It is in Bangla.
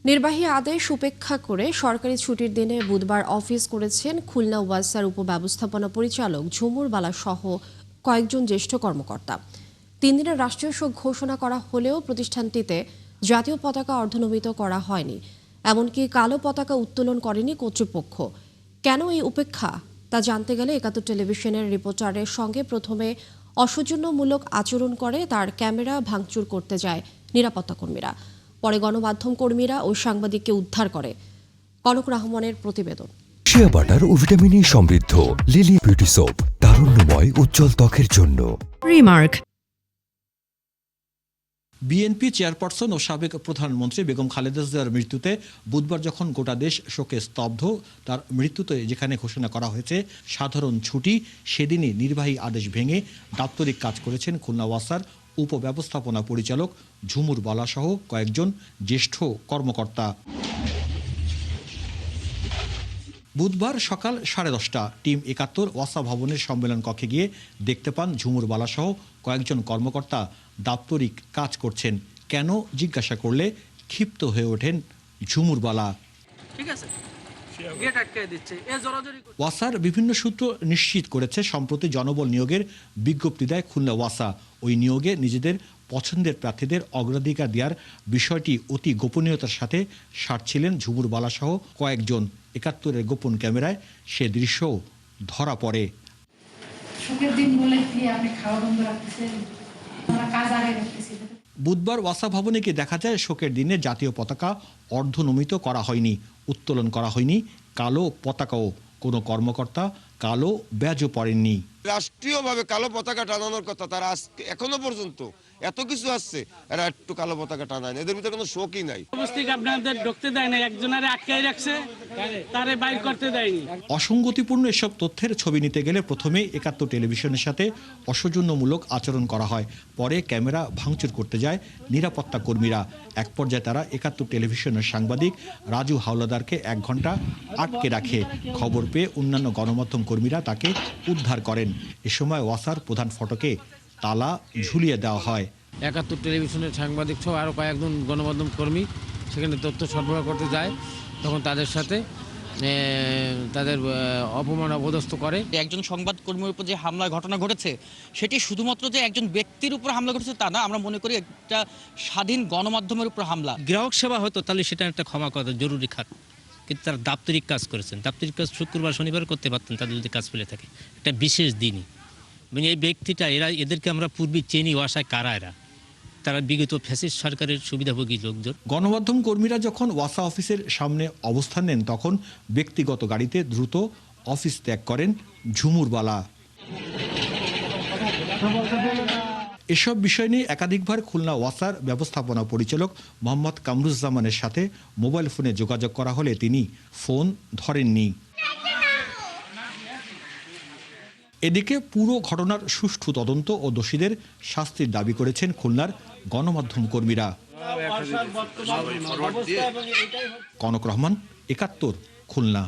নির্বাহী আদেশ উপেক্ষা করে সরকারি ছুটির দিনে বুধবার অফিস করেছেন খুলনা ওয়াসার উপব্যবস্থাপনা পরিচালক ঝুমুর বালা সহ কয়েকজন জ্যেষ্ঠ কর্মকর্তা। 3 দিনের রাষ্ট্রীয় শোক ঘোষণা করা হলেও প্রতিষ্ঠানটিতে জাতীয় পতাকা অর্ধনমিত করা হয়নি, এমনকি কালো পতাকা উত্তোলন করেনি কর্তৃপক্ষ। কেন এই উপেক্ষা তা জানতে গেলে ৭১ টেলিভিশনের রিপোর্টারের সঙ্গে প্রথমে অসৌজন্যমূলক আচরণ করে তার ক্যামেরা ভাঙচুর করতে যায় নিরাপত্তা কর্মীরা। পরে গণমাধ্যম কর্মীরা ও সাংবাদিককে উদ্ধার করে। কনক রহমানের প্রতিবেদন। শিয়া বাটার ও ভিটামিন সমৃদ্ধ লিলি বিউটি সোপ, তারুণ্যময় উজ্জ্বল ত্বকের জন্য। রিমার্ক। বিএনপি চেয়ারপারসন ও সাবেক প্রধানমন্ত্রী বেগম খালেদা জিয়ার মৃত্যুতে বুধবার যখন গোটা দেশ শোকে স্তব্ধ, তার মৃত্যুতে যেখানে ঘোষণা করা হয়েছে সাধারণ ছুটি, সেদিনই নির্বাহী আদেশ ভেঙে দাপ্তরিক কাজ করেছেন খুলনা ওয়াসার উপব্যবস্থাপনা পরিচালক ঝুমুর বালা সহ কয়েকজন জ্যেষ্ঠ কর্মকর্তা। বুধবার সকাল 10:30 টিম ৭১ ওয়াসা ভবনের সম্মেলন কক্ষে গিয়ে দেখতে পান ঝুমুর বালা সহ কয়েকজন কর্মকর্তা দাপ্তরিক কাজ করছেন। কেন জিজ্ঞাসা করলে ক্ষিপ্ত হয়ে ওঠেন ঝুমুর বালা। ওয়াসার বিভিন্ন সূত্র নিশ্চিত করেছে সম্প্রতি জনবল নিয়োগের বিজ্ঞপ্তি দেয় খুলনা ওয়াসা। ওই নিয়োগে নিজেদের পছন্দের প্রার্থীদের অগ্রাধিকার দেওয়ার বিষয়টি অতি গোপনীয়তার সাথে সারছিলেন ঝুমুর বালা সহ কয়েকজন। ৭১-এর গোপন ক্যামেরায় সে দৃশ্য ধরা পড়ে। বুধবার ওয়াসা ভবনে গিয়ে দেখা যায় শোকের দিনে জাতীয় পতাকা অর্ধনমিত করা হয়নি, উত্তোলন করা হয়নি কালো পতাকাও। কোনো কর্মকর্তা কালো ব্যাজও পড়েননি। রাষ্ট্রীয়ভাবে কালো পতাকা টানানোর কথা, তারা এখনো পর্যন্ত এত কিছু আসছে, এরা একটু কালো পতাকা টানায়, এদের ভিতরে কোনো শোকই নাই। আপনাদের ঢুকতে দেয় না, একজনের আটকাই রাখছে, তারে বাইর করতে দেয়নি। অসঙ্গতিপূর্ণ এসব তথ্যের ছবি নিতে গেলে প্রথমে ৭১ টেলিভিশনের সাথে অসৌজন্যমূলক আচরণ করা হয়। পরে ক্যামেরা ভাঙচুর করতে যায় নিরাপত্তা কর্মীরা। এক পর্যায়ে তারা ৭১ টেলিভিশনের সাংবাদিক রাজু হাওলাদারকে 1 ঘন্টা আটকে রাখে। খবর পেয়ে অন্যান্য গণমাধ্যম কর্মীরা তাকে উদ্ধার করেন। এ সময় ওয়াসার প্রধান ফটকে তালা ঝুলিয়ে দেওয়া হয়। ৭১ টেলিভিশনের সাংবাদিক সহ আরও কয়েকজন গণমাধ্যম কর্মী সেখানে তথ্য সরবরাহ করতে যায়, তখন তাদের সাথে তাদের অপমান অপদস্থ করে। একজন সংবাদকর্মীর উপর যে হামলার ঘটনা ঘটেছে সেটি শুধুমাত্র যে একজন ব্যক্তির উপর হামলা ঘটেছে তা না, আমরা মনে করি একটা স্বাধীন গণমাধ্যমের উপর হামলা। গ্রাহক সেবা হতো তাহলে সেটা একটা ক্ষমা করা জরুরি খাত, কিন্তু তারা দাপ্তরিক কাজ করেছেন। দাপ্তরিক কাজ শুক্রবার শনিবার করতে পারতেন তাদের যদি কাজ পেলে থাকে, একটা বিশেষ দিনই। মানে এই ব্যক্তিটা এদেরকে আমরা পূর্বে চেনি, ওয়াসায় কারা এরা, তারা বিগত ফ্যাসিস্ট সরকারের সুবিধাভোগী লোকজন। গণমাধ্যম কর্মীরা যখন ওয়াসা অফিসের সামনে অবস্থান নেন তখন ব্যক্তিগত গাড়িতে দ্রুত অফিস ত্যাগ করেন ঝুমুর বালা। এসব বিষয় নিয়ে একাধিকবার খুলনা ওয়াসার ব্যবস্থাপনা পরিচালক মোহাম্মদ কামরুজ্জামানের সাথে মোবাইল ফোনে যোগাযোগ করা হলে তিনি ফোন ধরেননি। এদিকে পুরো ঘটনার সুষ্ঠু তদন্ত ও দোষীদের শাস্তির দাবি করেছেন খুলনার গণমাধ্যম কর্মীরা। কনক রহমান, ৭১, খুলনা।